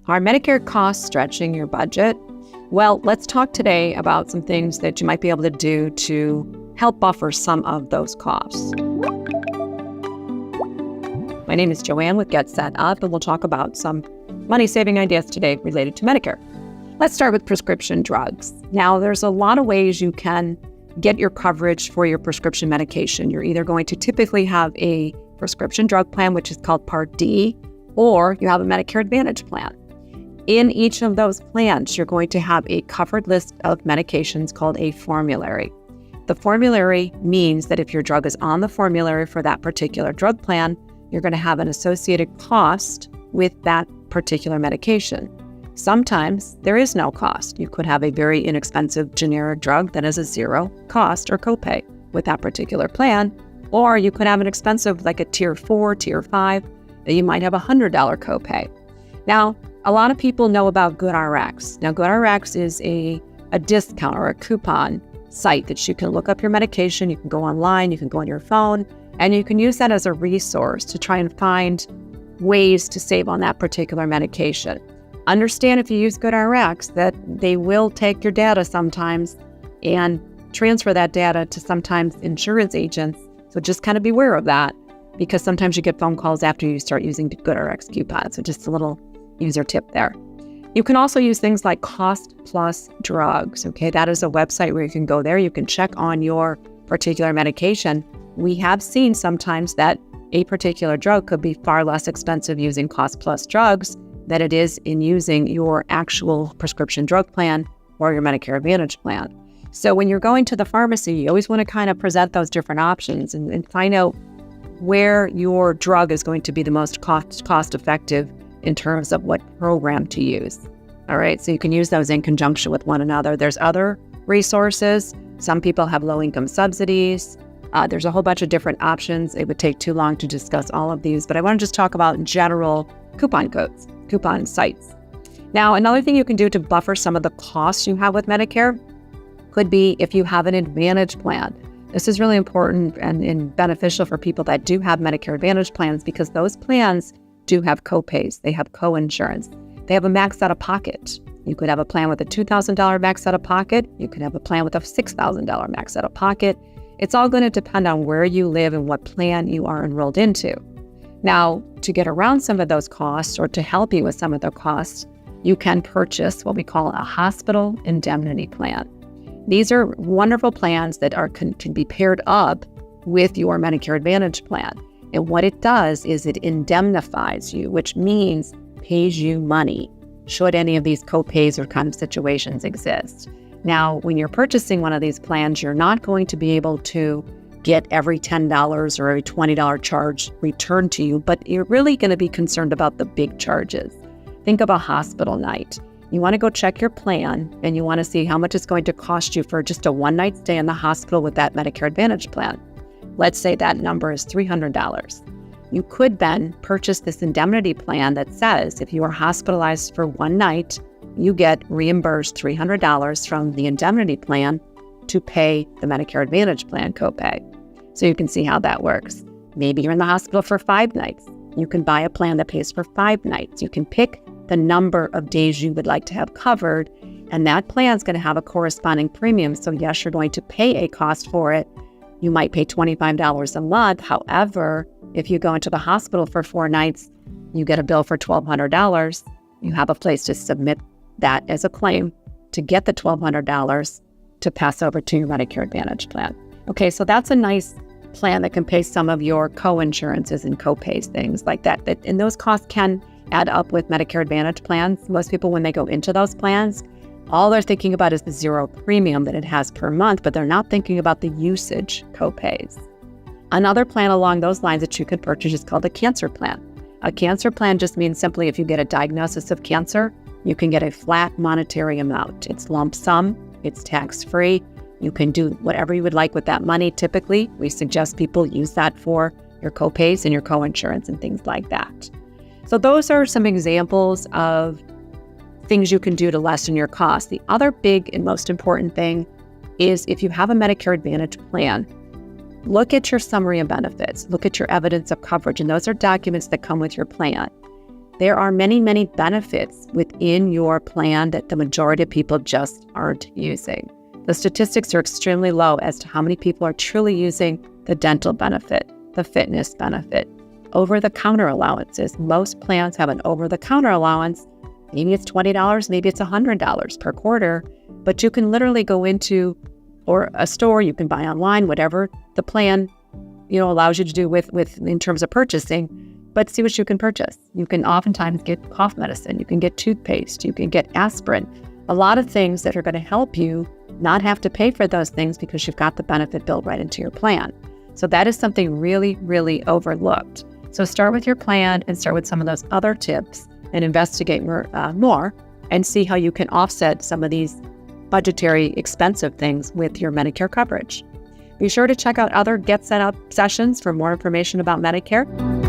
Are Medicare costs stretching your budget? Well, let's talk today about some things that you might be able to do to help buffer some of those costs. My name is Joanne with Get Set Up, and we'll talk about some money-saving ideas today related to Medicare. Let's start with prescription drugs. Now, there's a lot of ways you can get your coverage for your prescription medication. You're either going to typically have a prescription drug plan, which is called Part D, or you have a Medicare Advantage plan. In each of those plans, you're going to have a covered list of medications called a formulary. The formulary means that if your drug is on the formulary for that particular drug plan, you're going to have an associated cost with that particular medication. Sometimes there is no cost. You could have a very inexpensive generic drug that has a zero cost or copay with that particular plan, or you could have an expensive, like a tier 4, tier 5, that you might have a $100 copay. Now, a lot of people know about GoodRx. Now, GoodRx is a discount or a coupon site that you can look up your medication. You can go online, you can go on your phone, and you can use that as a resource to try and find ways to save on that particular medication. Understand if you use GoodRx that they will take your data sometimes and transfer that data to sometimes insurance agents. So just kind of beware of that, because sometimes you get phone calls after you start using the GoodRx coupon. So just a little user tip there. You can also use things like Cost Plus Drugs. Okay, that is a website where you can go there. You can check on your particular medication. We have seen sometimes that a particular drug could be far less expensive using Cost Plus Drugs than it is in using your actual prescription drug plan or your Medicare Advantage plan. So when you're going to the pharmacy, you always want to kind of present those different options and find out where your drug is going to be the most cost effective in terms of what program to use. All right, so you can use those in conjunction with one another. There's other resources. Some people have low-income subsidies. There's a whole bunch of different options. It would take too long to discuss all of these, but I want to just talk about general coupon codes, coupon sites. Now, another thing you can do to buffer some of the costs you have with Medicare could be if you have an Advantage plan. This is really important and beneficial for people that do have Medicare Advantage plans, because those plans do have copays. They have co-insurance. They have a max out-of-pocket. You could have a plan with a $2,000 max out-of-pocket. You could have a plan with a $6,000 max out-of-pocket. It's all going to depend on where you live and what plan you are enrolled into. Now, to get around some of those costs or to help you with some of the costs, you can purchase what we call a hospital indemnity plan. These are wonderful plans that can be paired up with your Medicare Advantage plan. And what it does is it indemnifies you, which means pays you money should any of these copays or kind of situations exist. Now, when you're purchasing one of these plans, you're not going to be able to get every $10 or every $20 charge returned to you, but you're really going to be concerned about the big charges. Think of a hospital night. You want to go check your plan and you want to see how much it's going to cost you for just a one-night stay in the hospital with that Medicare Advantage plan. Let's say that number is $300. You could then purchase this indemnity plan that says if you are hospitalized for one night, you get reimbursed $300 from the indemnity plan to pay the Medicare Advantage plan copay. So you can see how that works. Maybe you're in the hospital for 5 nights. You can buy a plan that pays for 5 nights. You can pick the number of days you would like to have covered, and that plan is going to have a corresponding premium. So yes, you're going to pay a cost for it. You might pay $25 a month. However, if you go into the hospital for 4 nights, you get a bill for $1,200. You have a place to submit that as a claim to get the $1,200 to pass over to your Medicare Advantage plan. Okay, so that's a nice plan that can pay some of your co-insurances and co-pays, things like that. And those costs can add up with Medicare Advantage plans. Most people, when they go into those plans, all they're thinking about is the zero premium that it has per month, but they're not thinking about the usage copays. Another plan along those lines that you could purchase is called a cancer plan. A cancer plan just means simply if you get a diagnosis of cancer, you can get a flat monetary amount. It's lump sum, it's tax-free. You can do whatever you would like with that money. Typically, we suggest people use that for your copays and your co-insurance and things like that. So those are some examples of things you can do to lessen your costs. The other big and most important thing is if you have a Medicare Advantage plan, look at your summary of benefits, look at your evidence of coverage, and those are documents that come with your plan. there are many, many benefits within your plan that the majority of people just aren't using. The statistics are extremely low as to how many people are truly using the dental benefit, the fitness benefit, over-the-counter allowances. Most plans have an over-the-counter allowance. Maybe it's $20, maybe it's $100 per quarter, but you can literally go into or a store, you can buy online, whatever the plan allows you to do with in terms of purchasing, but see what you can purchase. You can oftentimes get cough medicine, you can get toothpaste, you can get aspirin, a lot of things that are going to help you not have to pay for those things because you've got the benefit built right into your plan. So that is something really, really overlooked. So start with your plan and start with some of those other tips and investigate more and see how you can offset some of these budgetary expensive things with your Medicare coverage. Be sure to check out other Get Set Up sessions for more information about Medicare.